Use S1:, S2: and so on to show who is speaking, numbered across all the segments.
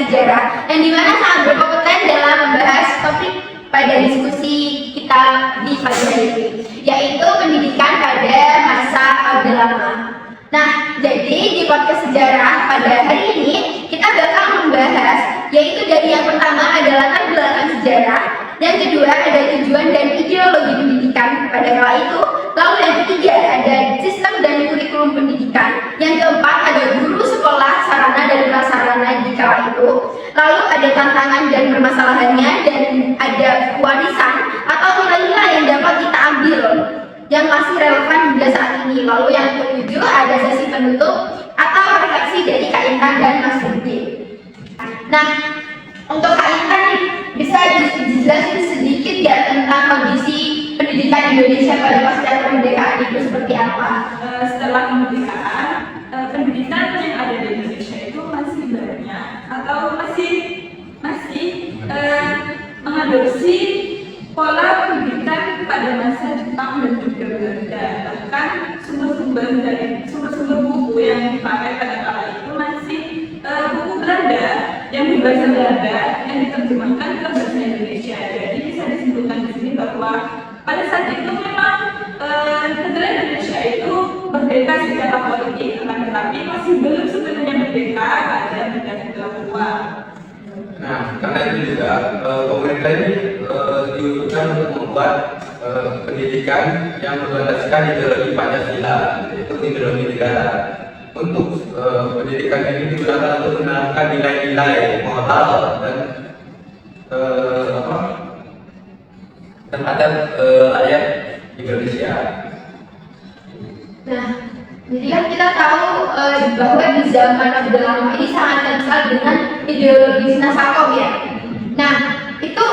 S1: sejarah yang dimana sangat berkompeten dalam membahas topik pada diskusi kita di pagi hari ini, yaitu pendidikan pada masa Orde Lama. Nah, jadi di podcast sejarah pada hari ini kita bakal membahas, yaitu dari yang pertama ada latar belakang sejarah, yang kedua ada tujuan dan ideologi pendidikan pada kala itu, lalu yang ketiga ada sistem dan kurikulum pendidikan, yang keempat ada guru sekolah, sarana dan prasarana di kala itu, lalu ada tantangan dan permasalahannya, dan ada warisan atau nilai-nilai yang dapat kita ambil yang masih relevan hingga saat ini. Lalu yang ketujuh ada sesi penutup atau refleksi dari Kak Intan dan Mas Budi. Nah, untuk Kak Intan nih, bisa dijelasin sedikit ya tentang kondisi pendidikan Indonesia pada pasca kemerdekaan itu seperti apa?
S2: Setelah kemerdekaan, pendidikan yang ada di Indonesia itu masih banyak atau masih mengadopsi pola pendidikan pada masa Jepang dan juga Belanda. Bahkan sumber-sumber buku yang dipakai pada kala itu masih buku Belanda yang berbahasa Belanda yang diterjemahkan ke bahasa Indonesia. Jadi bisa disimpulkan di sini bahwa pada saat itu memang negara Indonesia itu merdeka secara politik, tetapi masih belum sepenuhnya merdeka pada negara luar.
S3: Nah, karena itu juga pemerintah ini diusulkan untuk membuat pendidikan yang berlandaskan ideologi Pancasila, yaitu ideologi negara. Untuk pendidikan ini digunakan untuk menanamkan nilai-nilai moral dan terhadap rakyat Indonesia.
S1: Nah, jadi kan kita tahu bahwa di zaman Orde Lama ini sangat kental dengan ideologi Nasakom ya. Nah, itu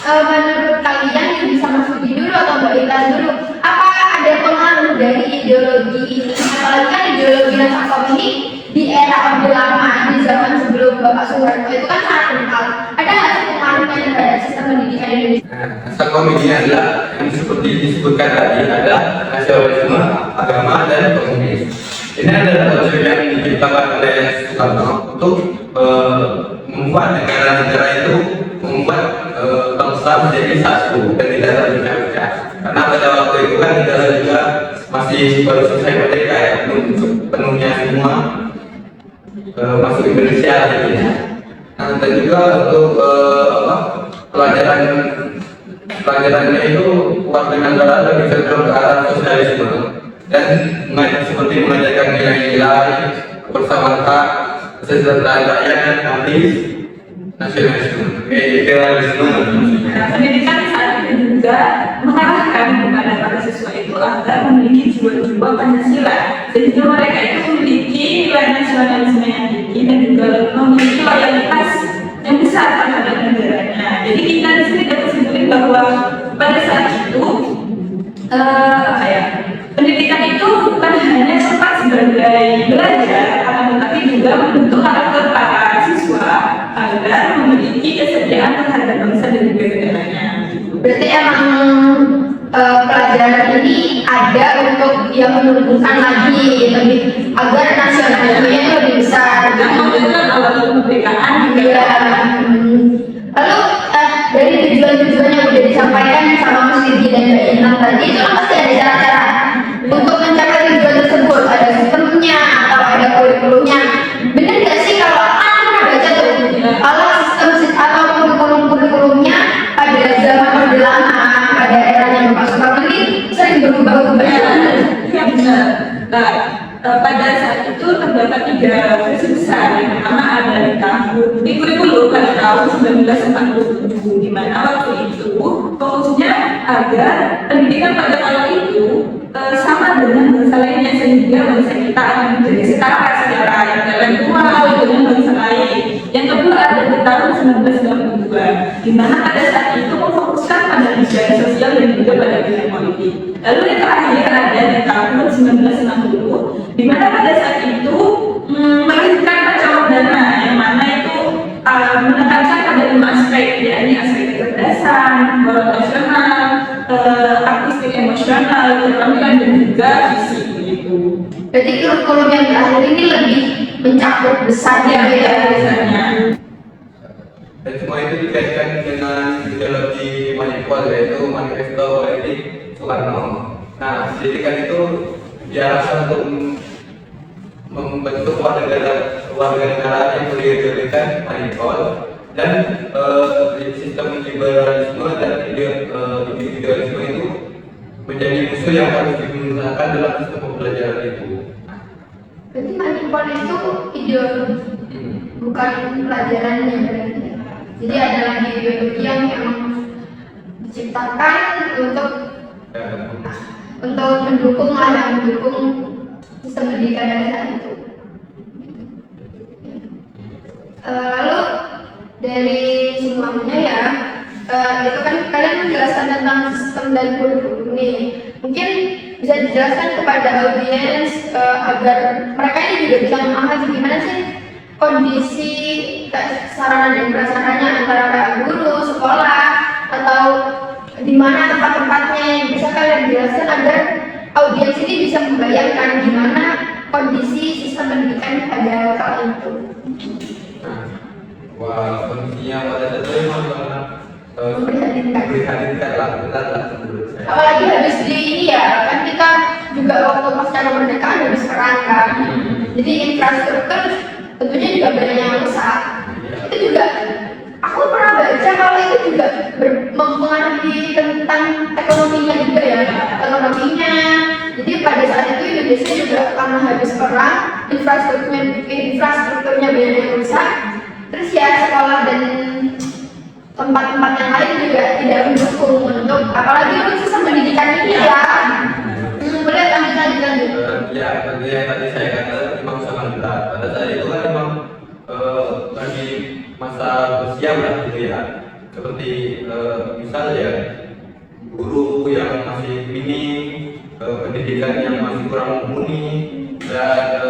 S1: menurut kalian yang bisa masuk dulu atau Mbak Intan dulu, apa ada pengaruh dari ideologi ini? Apalagi kan ideologi Nasakom ini di era Orde Lama, di zaman sebelum Bapak Soeharto itu kan sangat kental. Ada nggak sih pengaruhnya terhadap sistem pendidikan Indonesia?
S3: Nasakom ini adalah yang seperti disebutkan tadi, adalah nasionalisme, agama, dan komunis. Ini adalah konsep yang diciptakan oleh Soekarno untuk membuat negara-negara itu membuat bangsa menjadi satu dan tidak terpecah-pecah. Karena pada waktu itu kan negara juga masih baru selesai merdeka ya, belum penuhnya semua masuk Indonesia gitu ya. Nah, dan juga untuk pelajarannya itu warga negara lebih cenderung ke arah sosialisme dan seperti mengajarkan nilai-nilai kebersamaan, kesejahteraan rakyat, adil, nasionalisme, idealisme.
S2: Pendidikan saat itu juga mengarahkan kepada para siswa itu agar memiliki jiwa-jiwa Pancasila, sehingga mereka itu memiliki nilai nasionalisme yang tinggi dan juga memiliki loyalitas yang besar terhadap negaranya. Jadi kita di sini dapat simpulkan bahwa pada saat itu pendidikan itu bukan hanya sempat sebagai belajar, tetapi juga membentuk karakter para siswa agar memiliki kesetiaan terhadap bangsa dan juga negaranya.
S1: Berarti emang pelajaran ini ada untuk yang menumbuhkan lagi gitu, agar nasionalismenya itu lebih besar.
S2: Itu awal kemerdekaan juga.
S1: Lalu dari tujuan-tujuan yang sudah disampaikan sama Mas Didi dan Mbak Intan tadi, itu kan pasti ada cara-cara untuk mencapai tujuan tersebut. Ada sistemnya atau ada kurikulumnya. Benar nggak sih kalau pernah baca tuh kalau sistem atau kurikulumnya pada zaman Orde Lama, pada eranya Bapak Soekarno ini sering berubah-ubah?
S2: Ya benar. Nah, pada saat itu terdapat 3 versi besar. Yang pertama ada di kurikulum pada tahun 1947, di mana waktu itu fokusnya agar pendidikan pada kala itu sama dengan bangsa lainnya, sehingga bangsa kita akan menjadi setara secara intelektual dengan bangsa lain. Yang kedua ada di tahun 1992, di mana pada saat itu memfokuskan pada bidang sosial dan juga pada bidang politik. Lalu yang terakhir ada di tahun 1960, di mana pada saat itu melahirkan Pancawardana, yang mana itu menekankan pada 5 aspek, yakni aspek kecerdasan, moral nasional, artistik emosional, keterampilan dan juga visi begitu.
S1: Berarti kurikulum yang terakhir ini lebih mencakup besar ya biasanya.
S3: dan semua itu dikaitkan dengan ideologi manipul, yaitu manifesto politik Soekarno. Nah, pendidikan itu diarahkan untuk membentuk warga negara yang berideologikan manipul dan sistem liberalisme dan individualisme itu menjadi musuh yang harus digunakan dalam sistem pembelajaran itu.
S1: Berarti manipul itu ideologi, bukan pelajarannya berarti. Jadi ada lagi ideologi yang memang diciptakan untuk mendukung sistem pendidikan dari saat itu. Lalu dari semuanya ya, itu kan kalian menjelaskan tentang sistem dan kurikulum nih. Mungkin bisa dijelaskan kepada audiens agar mereka ini juga bisa memahami gimana sih kondisi sarana dan prasarannya antara guru, sekolah, atau di mana tempat-tempatnya yang bisa kalian jelaskan agar audiens ini bisa membayangkan gimana kondisi sistem pendidikan pada kala itu.
S3: Wah, kondisinya pada saat itu memprihatinkan lah, benar lah menurut saya.
S1: Apalagi habis di ini ya, kan kita juga waktu pasca kemerdekaan habis perang kan. Jadi infrastruktur tentunya juga banyak yang rusak. Itu juga aku pernah baca kalau itu juga mempengaruhi tentang ekonominya juga ya, ekonominya. Jadi pada saat itu Indonesia juga karena habis perang, infrastrukturnya banyak yang rusak. Terus ya sekolah dan tempat-tempat yang lain juga tidak mendukung untuk apalagi untuk sistem pendidikan ini ya. Boleh lanjut.
S3: Ya, seperti yang tadi saya katakan memang sangat berat. Pada saat itu kan memang lagi masa bersiap lah gitu ya. Seperti misalnya guru yang masih minim, pendidikan yang masih kurang mumpuni, dan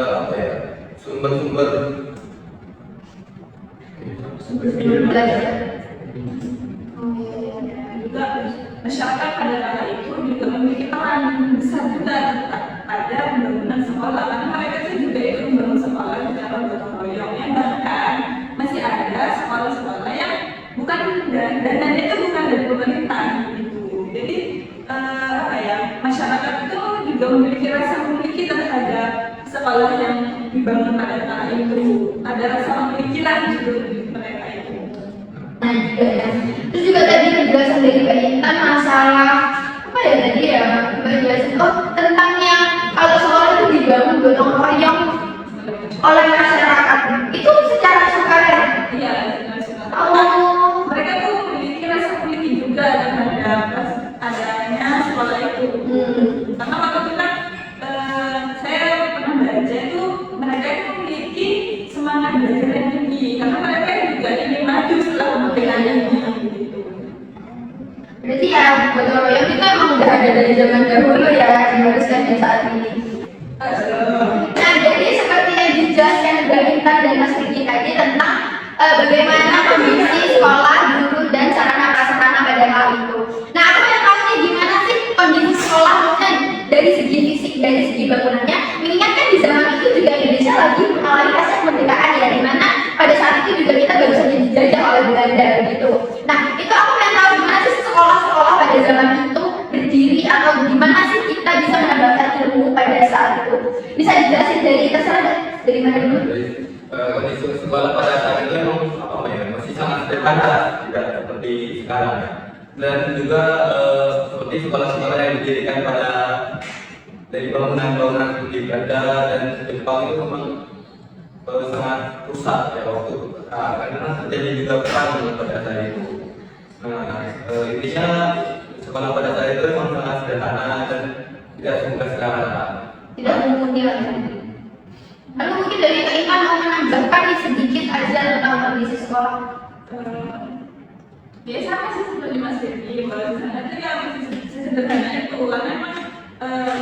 S3: sumber-sumber
S1: Belajar.
S2: Juga masyarakat pada kala itu juga memiliki peran besar juga pada pembangunan sekolah, karena mereka itu juga itu membangun sekolah secara gotong royong, yang bahkan masih ada sekolah-sekolah yang bukan dananya itu bukan dari pemerintah gitu. Jadi masyarakat itu juga memiliki terhadap sekolah yang dibangun pada kala itu, ada rasa memiliki lah gitu mereka itu.
S1: Nah juga ya. Terus juga tadi penjelasan dari Mbak Intan masalah apa ya tadi ya penjelasan tentang yang kalau sekolah itu dibangun gotong royong oleh masyarakat itu secara sukarela.
S2: Iya, mereka tuh memiliki rasa memiliki juga terhadap adanya sekolah itu. Karena waktu itu kan saya pernah baca itu mereka itu memiliki semangat belajar yang tinggi karena mereka juga ingin maju setelah membela ini.
S1: Berarti ya gotong royong itu emang udah ada dari zaman dahulu ya, diteruskan di saat ini. Nah jadi seperti yang dijelaskan Mbak Intan dan Mas Riki tadi tentang bagaimana kondisi sekolah, guru, dan sarana prasarana pada hal itu. Nah aku yang tahu nih gimana sih kondisi sekolah maksudnya dari segi fisik, dari segi bangunannya. Mengingat kan di zaman itu juga Indonesia lagi mengalami pasca kemerdekaan ya, dimana pada saat itu juga kita baru saja dijajah oleh Belanda gitu. Nah itu aku pengen tahu gimana sih sekolah-sekolah pada zaman itu berdiri atau gimana sih kita bisa mendapatkan ilmu pada saat itu. Bisa dijelasin dari mana dulu?
S3: Kondisi sekolah pada saat itu memang masih sangat sederhana, tidak seperti sekarang. Dan juga seperti sekolah-sekolah yang didirikan pada dari bangunan-bangunan seperti Belanda dan Jepang itu memang sangat rusak ya waktu itu. Karena terjadi juga perang pada saat itu. Intinya sekolah pada saat itu memang sangat sederhana dan tidak semudah sekarang.
S1: Tidak mumpuni lagi. Lalu mungkin dari Kak Iman mau menambahkan sedikit aja tentang kondisi sekolah.
S2: Ya sama sih seperti Mas Devi, kalau di sana itu ya masih sederhana itu, karena memang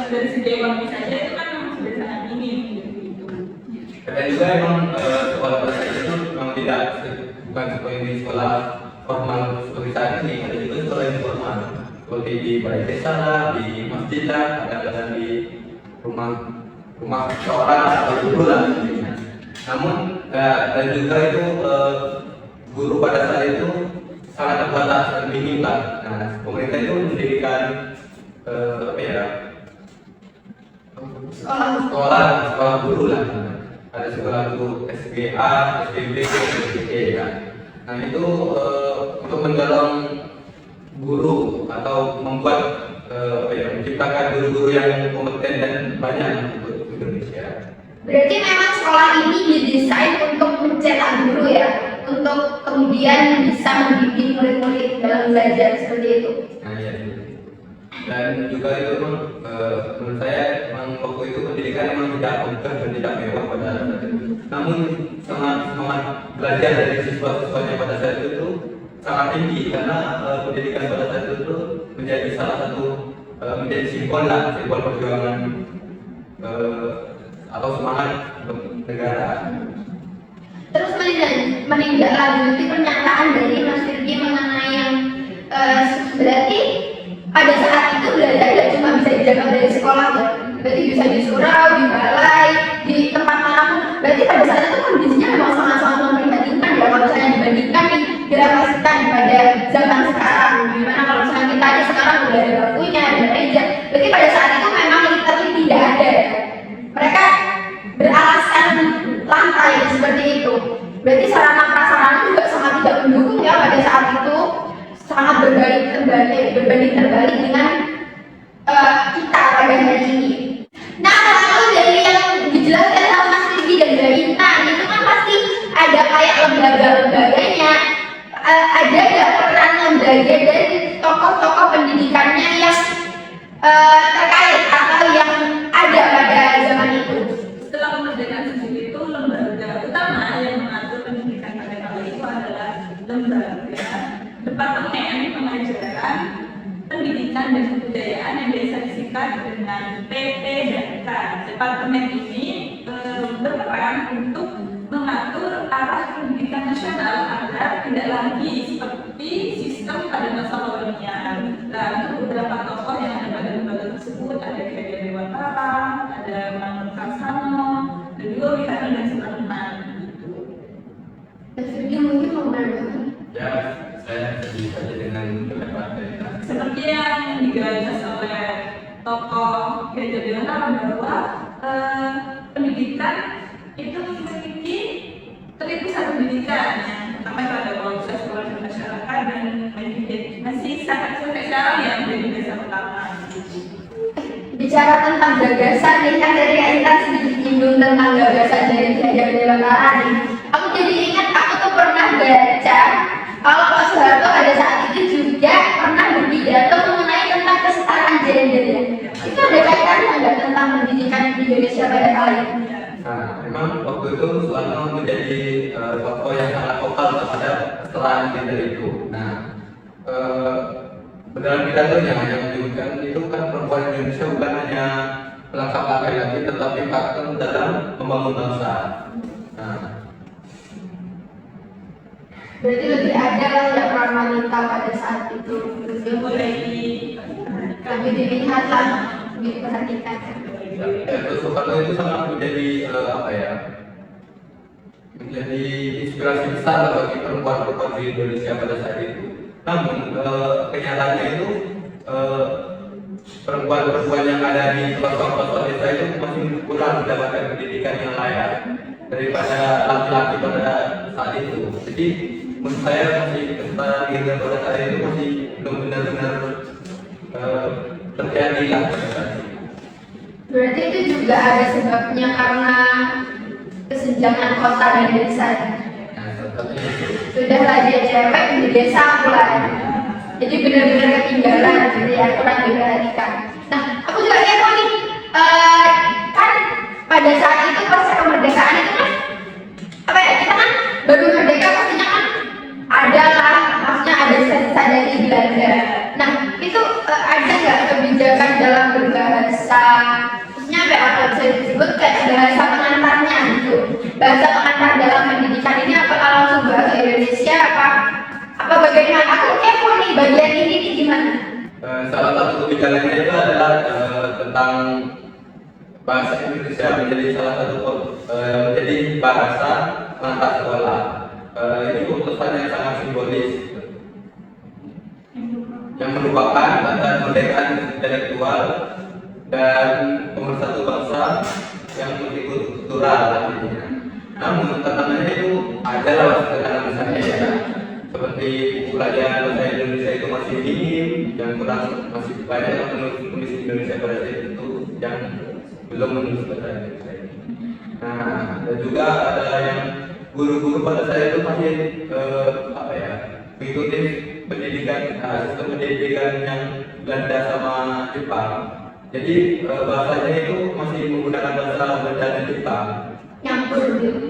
S2: dari segi ekonomi saja itu kan memang sudah sangat minim gitu.
S3: Dan juga memang sekolah pada saat itu memang bukan seperti sekolah formal seperti saat ini, ada juga sekolah informal seperti di balai desa lah, di masjid lah, kadang-kadang di rumah seorang atau guru lah. Namun dan juga itu guru pada saat itu sangat terbatas dan minim lah. Nah, pemerintah itu mendirikan apa ya, sekolah guru lah. Ada sekolah guru SGA, SPB, SPG ya. Nah itu untuk mendorong guru atau membuat apa ya, menciptakan guru-guru yang kompeten dan banyak untuk Indonesia.
S1: Berarti memang sekolah ini didesain untuk mencetak guru ya, untuk kemudian bisa membimbing murid-murid dalam belajar seperti itu.
S3: Nah ya, dan juga itu menurut saya memang waktu itu pendidikan memang tidak mudah dan tidak mewah pada saat itu. Namun semangat belajar dari siswa-siswanya pada saat itu sangat tinggi karena pendidikan pada saat itu menjadi salah satu menjadi simbol perjuangan atau semangat untuk negara.
S1: Terus menindaklanjuti pernyataan dari Mas Firgi mengenai yang berarti pada saat itu belajar tidak cuma bisa dijaga dari sekolah, berarti bisa di surau, di balai, di tempat manapun. Berarti pada saat itu kondisinya memang sangat-sangat memprihatinkan ya, kalau misalnya dibandingkan nih direfleksikan pada zaman sekarang. Gimana kalau misalnya kita aja sekarang udah ada bakunya, ada meja. Berarti pada saat itu memang literally tidak ada ya. Mereka beralaskan lantai seperti itu. Berarti sarana prasarana juga sangat tidak mendukung ya pada saat itu, sangat berbanding terbalik dengan kita pada hari ini. Nah, kalau dari yang dijelaskan sama Mas Rigi dan Mbak Intan itu kan pasti ada kayak lembaga-lembaganya, ada nggak peran lembaga dari tokoh-tokoh pendidikannya yang terkait atau yang ada pada zaman itu?
S2: Setelah kemerdekaan sendiri itu lembaga utama yang mengatur pendidikan pada kala itu adalah lembaga Departemen Pengajaran Pendidikan dan Kebudayaan yang biasa disingkat dengan PPDK. Departemen ini berperan untuk mengatur arah pendidikan nasional agar tidak lagi seperti sistem pada masa kolonial. Nah, untuk beberapa tokoh yang ada pada lembaga tersebut ada Ki Dewan Parang, ada Mangun Karsano, dan juga Wihara dan Sukarman.
S1: Mas Rigi mungkin mau menambahkan?
S3: Ya, saya setuju saja dengan pendapat dari
S2: Seperti yang digagas oleh tokoh Ki Dewan Parang bahwa pendidikan itu memiliki 3 pusat pendidikan yang pertama itu ada kualitas masyarakat dan masih sangat spesial yang menjadi desa utama.
S1: Bicara tentang gagasan nih, kan dari Intan sedikit nyinggung tentang gagasan dari Ki Dewan Parang. Aku jadi ingat aku tuh pernah baca kalau Pak Soeharto pada saat itu juga pernah berpidato mengenai tentang kesetaraan gender ya. Itu ada kaitannya nggak tentang pendidikan di Indonesia pada kala itu?
S3: Nah, memang waktu itu Soekarno menjadi tokoh yang sangat vokal terhadap kesetaraan gender itu. Nah, dalam pidatonya yang menyebutkan itu kan perempuan Indonesia bukan hanya pelengkap laki-laki, tetapi faktor dalam membangun bangsa. Nah,
S1: Berarti lebih ada lah ya peran wanita pada saat itu.
S2: Itu mulai
S1: Lebih dilihat lah, lebih diperhatikan.
S3: Soekarno itu sangat menjadi apa ya? Menjadi inspirasi besar bagi perempuan-perempuan di Indonesia pada saat itu. Namun kenyataannya itu perempuan-perempuan yang ada di pelosok-pelosok desa itu masih kurang mendapatkan pendidikan yang layak daripada laki-laki pada saat itu. Jadi menurut saya masih kesetaraan gender pada saat itu masih belum benar-benar terjadi lah.
S1: Berarti itu juga ada sebabnya karena kesenjangan kota dan desa.
S3: Nah, satunya itu.
S1: Sudahlah dia cewek di desa pula. Jadi benar-benar ketinggalan gitu ya, kurang diperhatikan. Nah, aku juga kepo nih, kan pada saat itu pas kemerdekaan itu kan apa ya, kita kan baru merdeka pastinya kan ada lah, maksudnya ada sisa-sisa dari Belanda. Nah, itu ada nggak kebijakan dalam berbahasa, maksudnya apa ya, atau bisa disebut kayak bahasa pengantarnya gitu, bahasa pengantar dalam pendidikan ini apakah langsung bahasa Indonesia apa bagaimana? Aku kepo nih bagian ini nih gimana?
S3: Salah satu kebijakannya itu adalah tentang bahasa Indonesia menjadi salah satu menjadi bahasa pengantar sekolah. ini keputusan yang sangat simbolis yang merupakan tanda kemerdekaan intelektual dan pemersatu bangsa yang multikultural intinya. Namun tantangannya itu ada lewat tekanan saya ya. Seperti buku pelajaran bahasa Indonesia itu masih minim, yang kurang masih banyak penulis Indonesia pada saat itu yang belum menulis bahasa Indonesia. Nah, dan juga ada yang guru-guru pada saya itu masih mengikuti pendidikan sistem pendidikan yang Belanda sama Jepang. Jadi bahasanya itu masih menggunakan bahasa Belanda dan Jepang.
S1: Nyampur gitu.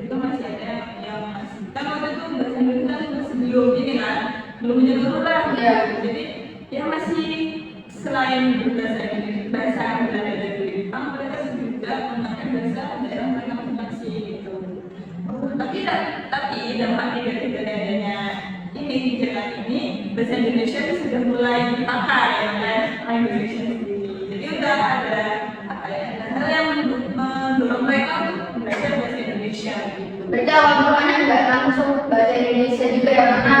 S2: Itu masih ada yang masih kan waktu itu bahasa Indonesia sebelum ini kan belum menyeluruh lah.
S1: Iya.
S2: Jadi ya masih selain bahasa Indonesia, bahasa Belanda dan Jepang, mereka juga menggunakan bahasa daerah mereka masing-masing gitu. Tapi dampak negatif dari adanya ini kebijakan ini, bahasa Indonesia itu sudah mulai dipakai oleh orang Indonesia sendiri. Jadi udah ada ada hal yang mendorong mereka untuk belajar bahasa Indonesia gitu.
S1: Berarti awal mulanya nggak langsung bahasa Indonesia juga ya, karena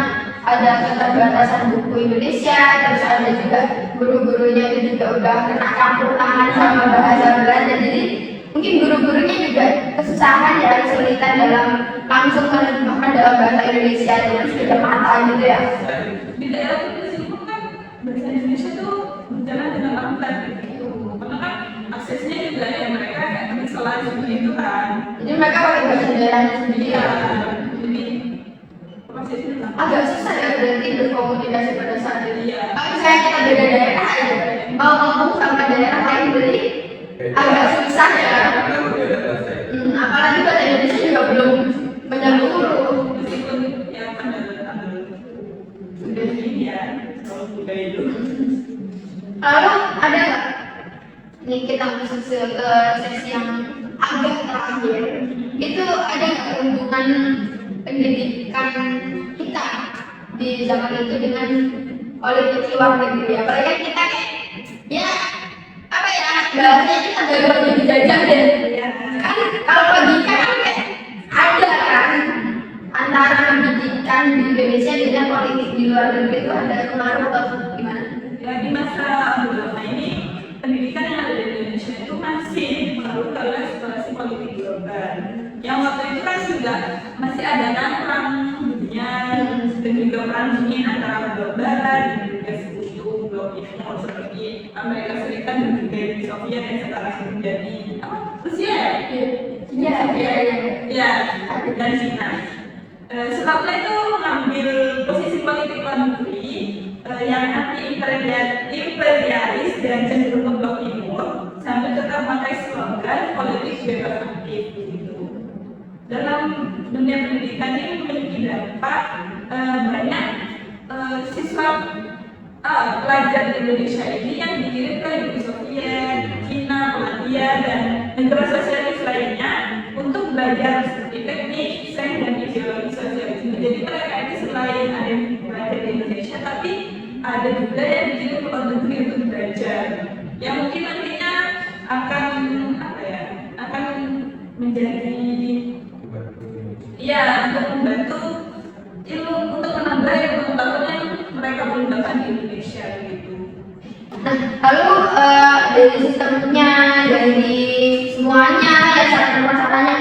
S1: ada keterbatasan buku Indonesia, terus ada juga guru-gurunya itu juga udah kena campur tangan sama bahasa Belanda, jadi mungkin guru-gurunya juga kesusahan ya, kesulitan dalam langsung menerjemahkan dalam bahasa Indonesia, terus sudah mata gitu ya.
S2: Di daerah terpencil pun kan bahasa Indonesia tuh berjalan dengan lambat gitu. Karena kan aksesnya juga ya mereka kayak misalnya seperti itu kan.
S1: Jadi mereka pakai bahasa daerahnya sendiri ya.
S2: Jadi prosesnya
S1: Agak susah ya berarti berkomunikasi pada saat itu.
S2: Iya.
S1: Kalau misalnya kita beda daerah aja, mau ngomong sama daerah lain berarti agak susah ya.
S3: Karena berbeda bahasa.
S1: Apalagi bahasa Indonesia juga belum menyeluruh.
S2: meskipun ya pada sudah ini ya kalau sudah itu.
S1: Lalu ada nggak? Nih kita masuk ke sesi yang agak terakhir. Itu ada nggak hubungan pendidikan kita di zaman itu dengan politik luar negeri? Apalagi kan kita kayak ya apa ya bahasanya kita gagal dijajah deh. Kan kalau logika kan kayak ada kan antara pendidikan di Indonesia dengan politik di luar negeri itu ada pengaruh atau gimana?
S2: Ya di masa Orde ini pendidikan yang ada di Indonesia itu masih pengaruh oleh situasi politik global. Yang waktu itu kan juga masih ada kan perang dunia dan juga perang dingin antara blok barat dan juga sekutu blok timur seperti Amerika Serikat dan juga Uni Soviet yang sekarang menjadi apa? Rusia ya? Ya, dan Cina. Setelah itu mengambil posisi politik luar negeri yang anti imperialis dan cenderung ke blok timur sampai tetap memakai slogan politik bebas aktif gitu. Dalam dunia pendidikan ini memiliki dampak banyak siswa pelajar di Indonesia ini yang dikirim ke Uni Soviet, Cina, Polandia dan negara sosialis lainnya untuk belajar seperti teknik, sains dan ideologi sosialisme. Jadi mereka ini selain ada yang belajar di Indonesia, tapi ada juga yang dikirim ke luar negeri untuk belajar. Yang mungkin nantinya akan akan menjadi untuk membantu ilmu untuk menambah ilmu pengetahuan yang mereka belum dapat di Indonesia gitu.
S1: Nah, lalu dari sistemnya, dari semuanya ya permasalahannya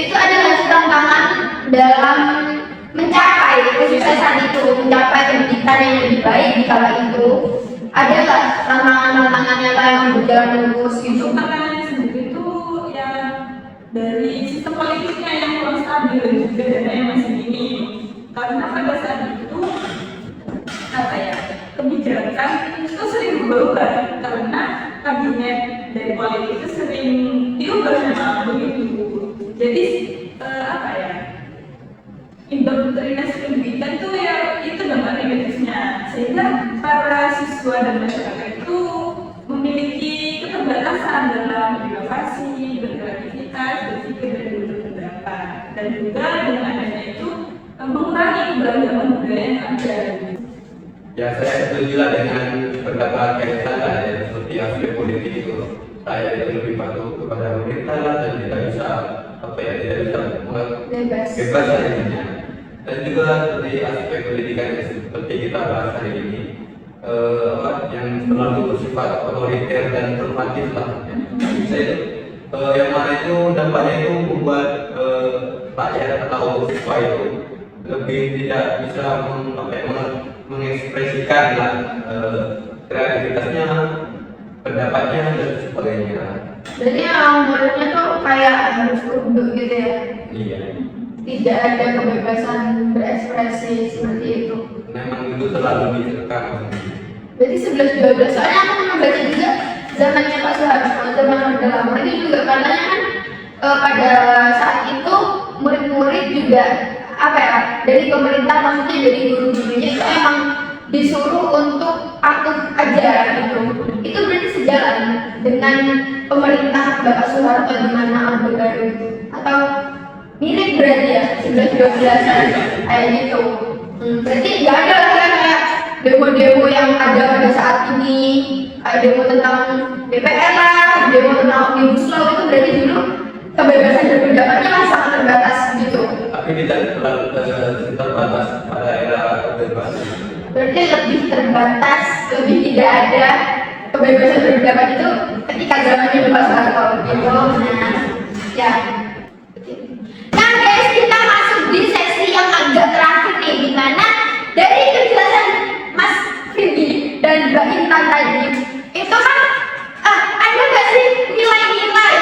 S1: itu ada nggak sih tantangan dalam mencapai kesuksesan itu, mencapai pendidikan yang lebih baik di kala itu? Ada nggak tantangan-tantangan yang lain yang berjalan lurus gitu?
S2: Tantangannya sendiri itu ya dari sistem politiknya yang kurang stabil dan juga dana yang masih minim. Karena pada saat itu kebijakan itu sering berubah karena kabinet dari politik itu sering diubah sama begitu. Jadi indoktrinasi pendidikan itu ya itu dampak negatifnya, sehingga para siswa dan masyarakat itu memiliki keterbatasan dalam inovasi, berkreativitas, berpikir dan berpendapat, dan juga dengan adanya itu mengurangi keberagaman budaya yang ada.
S3: Ya saya setuju lah dengan pendapat Kaisar ya, seperti aspek politik itu saya itu lebih patuh kepada pemerintah dan tidak bisa tidak bisa bebas lah intinya. Dan juga seperti aspek pendidikan yang seperti kita bahas hari ini, yang terlalu bersifat otoriter dan normatif lah. Saya yang mana itu dampaknya itu membuat rakyat atau siswa itu lebih tidak bisa mengekspresikan lah, kreativitasnya, pendapatnya dan sebagainya.
S1: Jadi yang muridnya tuh kayak harus tunduk gitu ya.
S3: Iya.
S1: Tidak ada kebebasan berekspresi seperti itu.
S3: Memang itu terlalu dikekang.
S1: Berarti 11-12, soalnya aku pernah baca juga zamannya Pak Soeharto, zaman Orde Lama itu juga katanya kan pada saat itu murid-murid juga apa ya, dari pemerintah maksudnya dari guru-gurunya itu emang disuruh untuk patuh aja gitu. Itu berarti sejalan dengan pemerintah Bapak Soeharto di mana Orde Baru itu, atau mirip berarti ya 11-12 kayak gitu. Berarti nggak ada lah kayak demo-demo yang ada pada saat ini, kayak demo tentang DPR lah, demo tentang Omnibus Law. Itu berarti dulu kebebasan berpendapatnya masih sangat terbatas gitu.
S3: Tapi tidak terlalu terbatas pada era Orde Baru.
S1: Berarti lebih terbatas, lebih tidak ada kebebasan berpendapat itu ketika zamannya Bapak Soeharto gitu. Nah, ya. Nah guys, kita masuk di sesi yang agak terakhir nih, dimana dari penjelasan Mas Firgi dan Mbak Intan tadi itu kan ada nggak sih nilai-nilai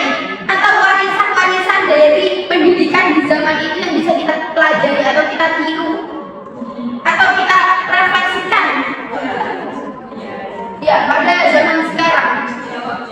S1: atau warisan-warisan dari pendidikan di zaman ini yang bisa kita pelajari atau kita tiru atau kita refleksikan ya pada zaman sekarang?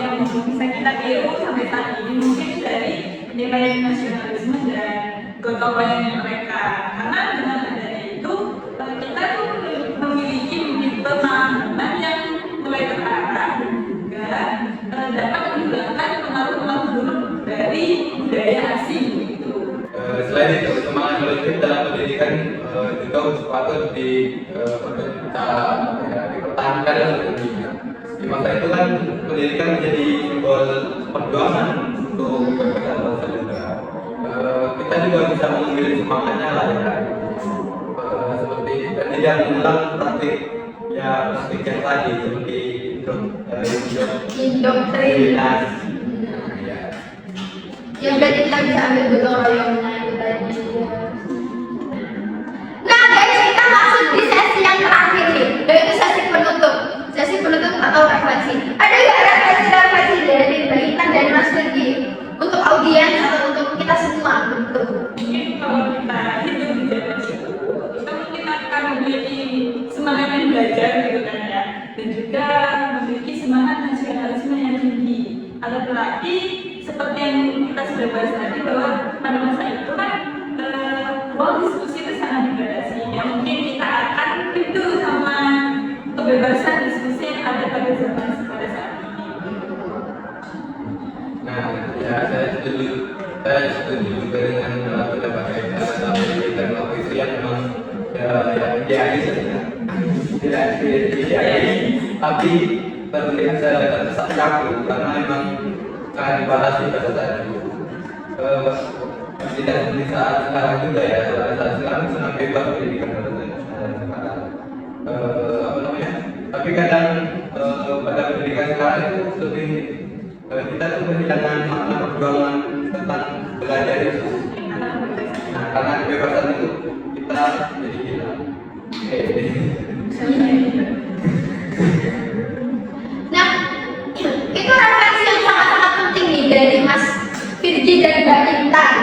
S2: Yang bisa kita tiru sampai saat ini mungkin dari nilai nasionalisme dan gotong royongnya mereka, karena dengan adanya itu kita tuh memiliki pemahaman yang mulai terarah juga dapat menghilangkan pengaruh-pengaruh buruk dari budaya asing gitu.
S3: Selain itu, semangat kolektif dalam pendidikan juga patut dipertahankan dan diperlukan. Di masa itu kan pendidikan menjadi simbol perjuangan untuk kebebasan bangsa dan negara. Kita juga bisa mengambil semangatnya lah ya. Seperti dan tidak mengulang praktik yang tadi seperti
S1: Indoktrinasi. Yang berarti kita bisa ambil gotong royongnya itu tadi. Nah guys, kita masuk di sesi yang terakhir nih, yaitu sesi penutup. Sesi penutup atau refleksi. Ada nggak refleksi dari Mbak Intan dan Mas Firgi untuk audiens atau untuk kita semua?
S2: Mungkin kalau kita hidup di zaman itu, kita mungkin akan memiliki semangat yang belajar gitu kan ya, dan juga memiliki semangat nasionalisme yang tinggi. Akan tetapi seperti yang kita sudah bahas tadi bahwa pada masa itu kan ruang diskusi itu sangat dibatasi. Ya mungkin kita akan rindu sama kebebasan diskusi yang ada pada zaman pada saat ini.
S3: Nah, ya saya setuju juga dengan pendapat saya tentang pendidikan waktu itu yang memang idealis, tidak idealis, tapi terlihat terkesan kaku karena memang sangat dibatasi pada saat itu. Tidak seperti saat sekarang juga ya, saat sekarang sangat bebas pendidikan pada saat sekarang. Tapi kadang pada pendidikan sekarang itu lebih kita tuh kehilangan makna perjuangan tentang belajar itu. Nah, karena kebebasan itu kita jadi hilang.
S1: Nah, itu refleksi yang sangat-sangat penting nih dari Mas Firgi dan Mbak Intan.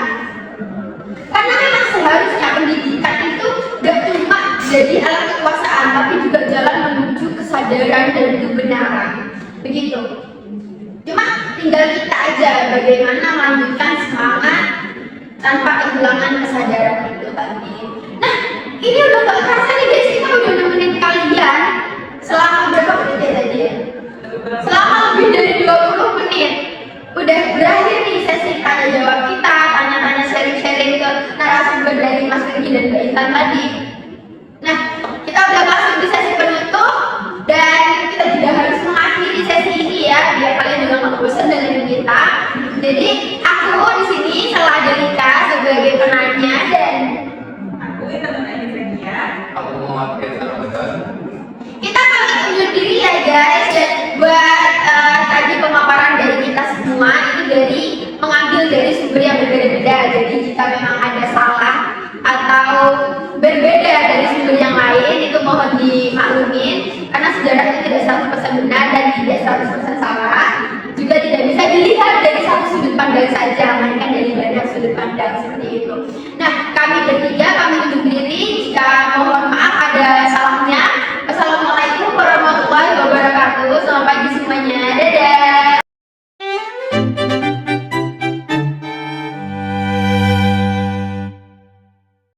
S1: Karena memang seharusnya pendidikan itu gak cuma jadi alat kekuasaan, tapi juga jalan menuju kesadaran dan kebenaran. Begitu. Cuma tinggal kita aja bagaimana melanjutkan semangat tanpa kehilangan kesadaran itu tadi. Nah, ini udah gak kerasa nih guys, kita udah nemenin kalian selama berapa menit ya tadi ya? Selama lebih dari 20 menit. Udah berakhir nih sesi tanya jawab kita, tanya-tanya sharing-sharing ke narasumber dari Mas Firgi dan Mbak Intan tadi. Nah, kita udah masuk di sesi penutup dan kita juga harus mengakhiri sesi ini ya, biar kalian juga nggak bosan dengerin kita. Jadi aku di sini Sela Delika sebagai penanya dan
S2: Aku itu
S3: maaf yang salah baca.
S1: Kita pamit undur diri ya guys. Dan buat tadi pemaparan dari kita semua itu dari mengambil dari sumber yang berbeda-beda. Jadi jika memang ada salah atau berbeda dari sumber yang lain itu mohon dimaklumin karena sejarah itu tidak 100% benar dan tidak 100% salah. Juga tidak bisa dilihat dari satu sudut pandang saja, melainkan dari banyak sudut pandang seperti itu.